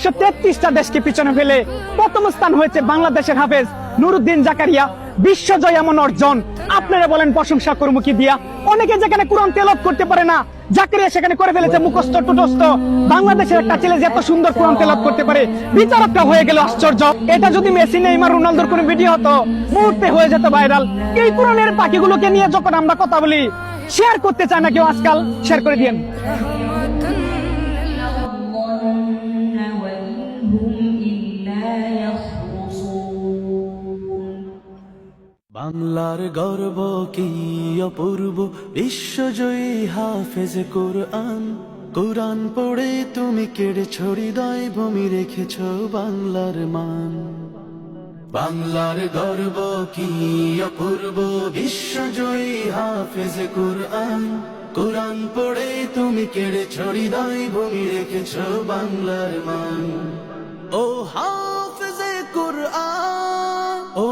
133টা দেশকে পিছনে ফেলে প্রথম স্থান হয়েছে বাংলাদেশের হাফেজ নুরুদ্দিন জাকারিয়া। বিশ্বজয় এমন অর্জন, আপনারা বলেন প্রশংসা করবো কি দিয়া? অনেকে যেখানে কোরআন তেলাওয়াত করতে পারে না, জাকারিয়া সেখানে করে ফেলেছে মুখস্থ টুটস্থ। বাংলাদেশের একটা ছেলে যে এত সুন্দর কোরআন তেলাওয়াত করতে পারে, বিচারকটা হয়ে গেল আশ্চর্য। এটা যদি মেসি নেইমার রোনালদোর কোনো ভিডিও হতো, মুহূর্তে হয়ে যেত ভাইরাল। এই কোরআনের পাখিগুলোকে নিয়ে যখন আমরা কথা বলি, শেয়ার করতে চায় না কেউ আজকাল, শেয়ার করে দিয়েন। বাংলার গর্ব কি অপূর্ব, বিশ্বজয়ী হাফেজ কোরআন। কোরআন পড়ে তুমি কেড়েছ হৃদয়, ভূমি রেখেছ বাংলার মান। বাংলার গর্ব কি অপূর্ব, বিশ্বজয়ী হাফেজ কোরআন। কোরআন পড়ে তুমি কেড়েছ হৃদয়, ভূমি রেখেছ বাংলার মান। ও হাফেজে কোরআন, ও